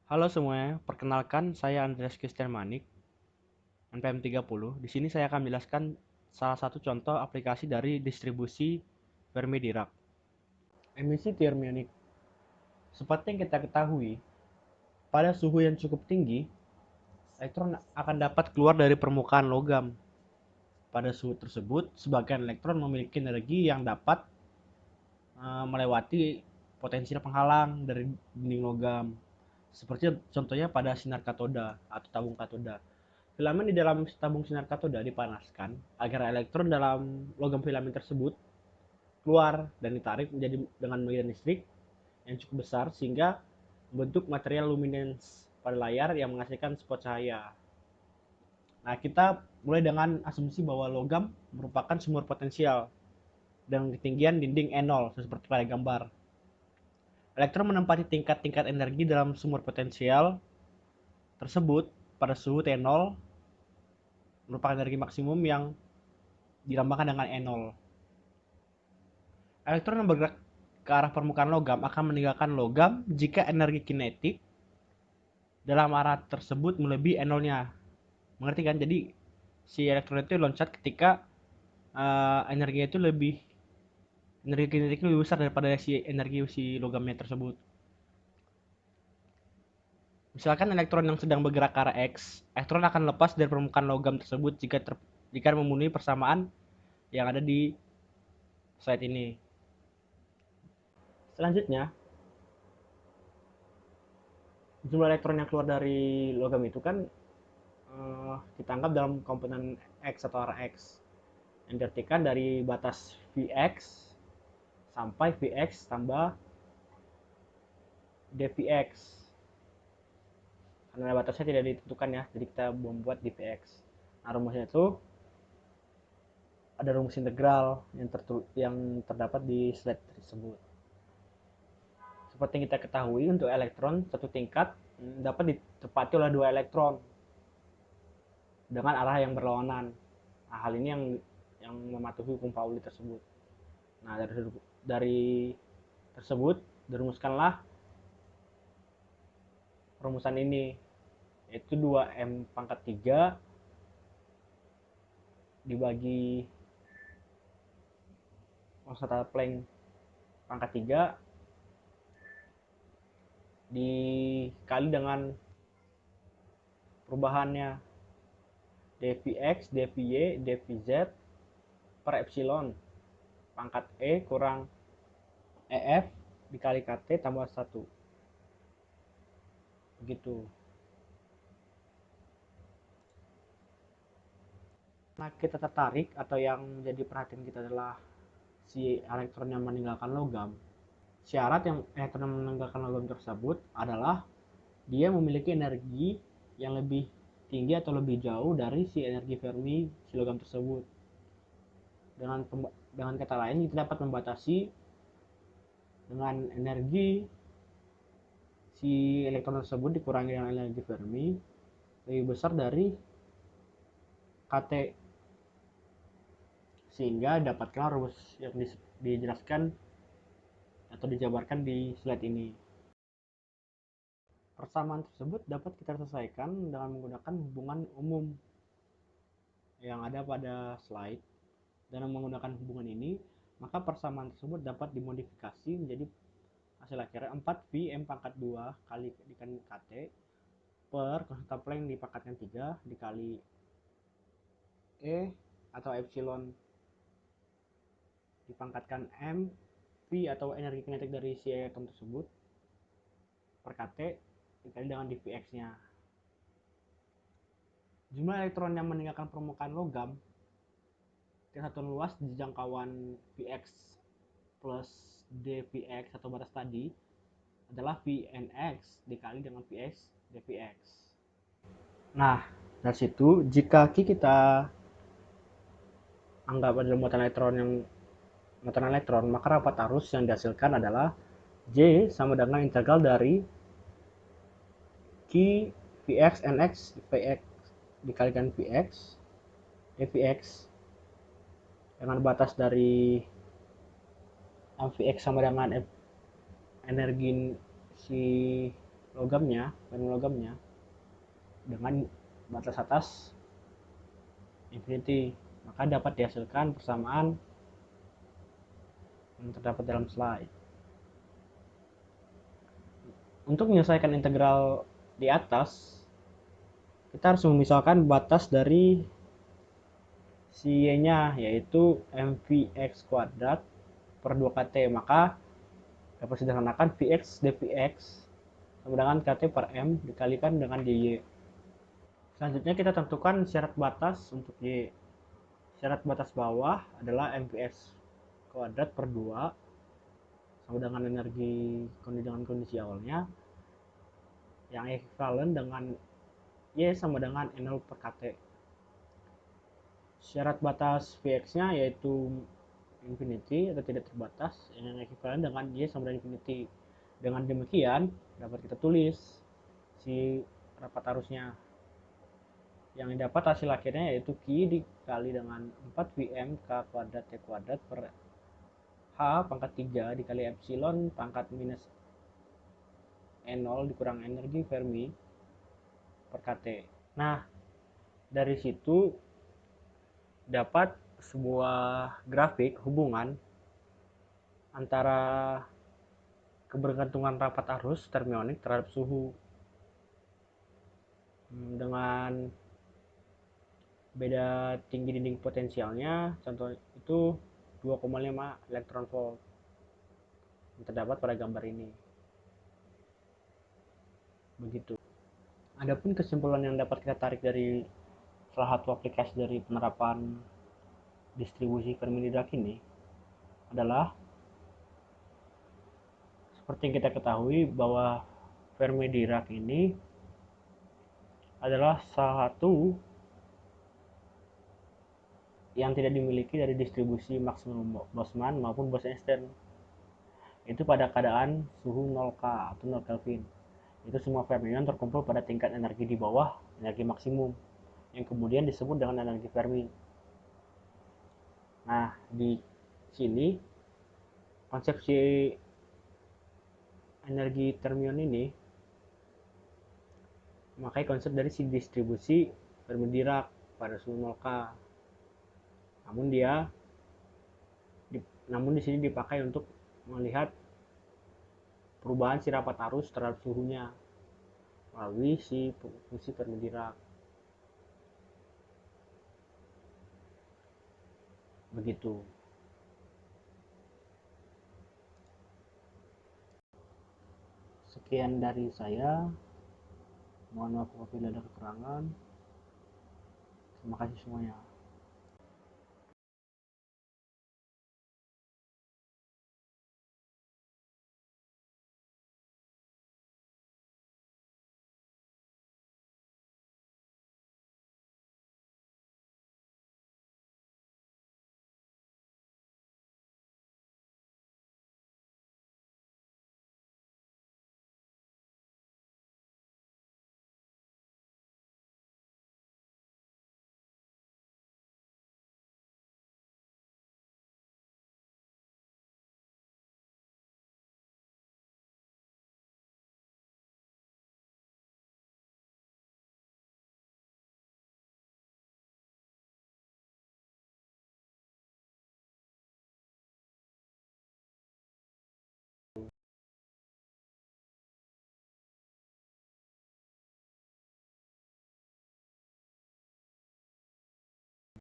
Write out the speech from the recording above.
Halo semuanya, perkenalkan saya Andreas Christian Manik, NPM 30. Di sini saya akan menjelaskan salah satu contoh aplikasi dari distribusi Fermi Dirac. Emisi termionik. Seperti yang kita ketahui, pada suhu yang cukup tinggi, elektron akan dapat keluar dari permukaan logam. Pada suhu tersebut, sebagian elektron memiliki energi yang dapat melewati potensial penghalang dari dinding logam. Seperti contohnya pada sinar katoda atau tabung katoda. Filamen di dalam tabung sinar katoda dipanaskan agar elektron dalam logam filamen tersebut keluar dan ditarik menjadi dengan medan listrik yang cukup besar sehingga membentuk material luminens pada layar yang menghasilkan spot cahaya. Nah, kita mulai dengan asumsi bahwa logam merupakan sumber potensial dengan ketinggian dinding E0 seperti pada gambar. Elektron menempati tingkat-tingkat energi dalam sumber potensial tersebut pada suhu T0 merupakan energi maksimum yang dilambangkan dengan E0. Elektron yang bergerak ke arah permukaan logam akan meninggalkan logam jika energi kinetik dalam arah tersebut melebihi E0-nya. Mengerti kan? Jadi si elektron itu loncat ketika energinya itu energi kinetiknya lebih besar daripada si logamnya tersebut. Misalkan elektron yang sedang bergerak ke arah X, elektron akan lepas dari permukaan logam tersebut jika memenuhi persamaan yang ada di slide ini. Selanjutnya, jumlah elektron yang keluar dari logam itu kan kita anggap dalam komponen X atau arah X yang diartikan dari batas Vx sampai Vx tambah dVx. Karena batasnya tidak ditentukan ya, jadi kita membuat dVx. Nah, rumusnya itu ada rumus integral yang terdapat di slide tersebut. Seperti yang kita ketahui, untuk elektron satu tingkat dapat ditepati oleh dua elektron dengan arah yang berlawanan. Nah, hal ini yang mematuhi hukum Pauli tersebut. Nah, dari tersebut dirumuskanlah rumusan ini, yaitu 2M pangkat 3 dibagi maksudnya Planck pangkat 3 dikali dengan perubahannya dvx, dvy, dvz per epsilon pangkat E kurang EF dikali KT tambah 1. Begitu. Nah, kita tertarik atau yang menjadi perhatian kita adalah si elektron yang meninggalkan logam. Syarat yang elektron yang meninggalkan logam tersebut adalah dia memiliki energi yang lebih tinggi atau lebih jauh dari si energi Fermi si logam tersebut. Dengan kata lain, kita dapat membatasi dengan energi si elektron tersebut dikurangi dengan energi Fermi lebih besar dari KT, sehingga dapatkan rumus yang dijelaskan atau dijabarkan di slide ini. Persamaan tersebut dapat kita selesaikan dengan menggunakan hubungan umum yang ada pada slide. Dengan menggunakan hubungan ini, maka persamaan tersebut dapat dimodifikasi menjadi hasil akhirnya 4V M pangkat 2 kali dikali KT per konstanta Planck dipangkatkan 3 dikali E atau epsilon dipangkatkan M V atau energi kinetik dari si atom tersebut per KT dikali dengan dVx-nya. Jumlah elektron yang meninggalkan permukaan logam kesatuan luas di jangkauan Vx plus dVx atau batas tadi adalah Vnx dikali dengan Vx dVx. Nah, dari situ jika kita anggap adalah muatan elektron, maka rapat arus yang dihasilkan adalah J sama dengan integral dari Q Vx Nx Vx dikalikan Vx dVx dengan batas dari Vx sama dengan energi si logamnya dengan batas atas infinity, maka dapat dihasilkan persamaan yang terdapat dalam slide. Untuk menyelesaikan integral di atas, kita harus memisahkan batas dari si y-nya, yaitu mvx kuadrat per 2kt. Maka dapat disederhanakan vx dvx sama dengan kt per m dikalikan dengan dy. Selanjutnya kita tentukan syarat batas untuk y. Syarat batas bawah adalah mvx kuadrat per 2 sama dengan energi dengan kondisi awalnya yang ekuivalen dengan y sama dengan n0 per kt. Syarat batas vx-nya yaitu infinity atau tidak terbatas yang ekuivalen dengan y sama dengan infinity. Dengan demikian dapat kita tulis si rapat arusnya. Yang didapat hasil akhirnya yaitu Q dikali dengan 4Vm K kuadrat T kuadrat per H pangkat 3 dikali epsilon pangkat minus N0 dikurang energi Fermi per Kt. Nah, dari situ dapat sebuah grafik hubungan antara kebergantungan rapat arus termionik terhadap suhu dengan beda tinggi dinding potensialnya, contoh itu 2,5 elektron volt yang terdapat pada gambar ini. Begitu. Adapun kesimpulan yang dapat kita tarik dari salah satu aplikasi dari penerapan distribusi Fermi-Dirac ini adalah seperti yang kita ketahui bahwa Fermi-Dirac ini adalah salah satu yang tidak dimiliki dari distribusi maksimum Boltzmann maupun Bose-Einstein. Itu pada keadaan suhu 0K atau 0 Kelvin. Itu semua fermion terkumpul pada tingkat energi di bawah energi maksimum yang kemudian disebut dengan energi Fermi. Nah, di sini konsepsi energi termion ini memakai konsep dari si distribusi Fermi-Dirac pada suhu 0K. Namun di sini dipakai untuk melihat perubahan si rapat arus terhadap suhunya melalui si fungsi Fermi-Dirac. Begitu. Sekian dari saya. Mohon maaf apabila ada kekurangan. Terima kasih semuanya.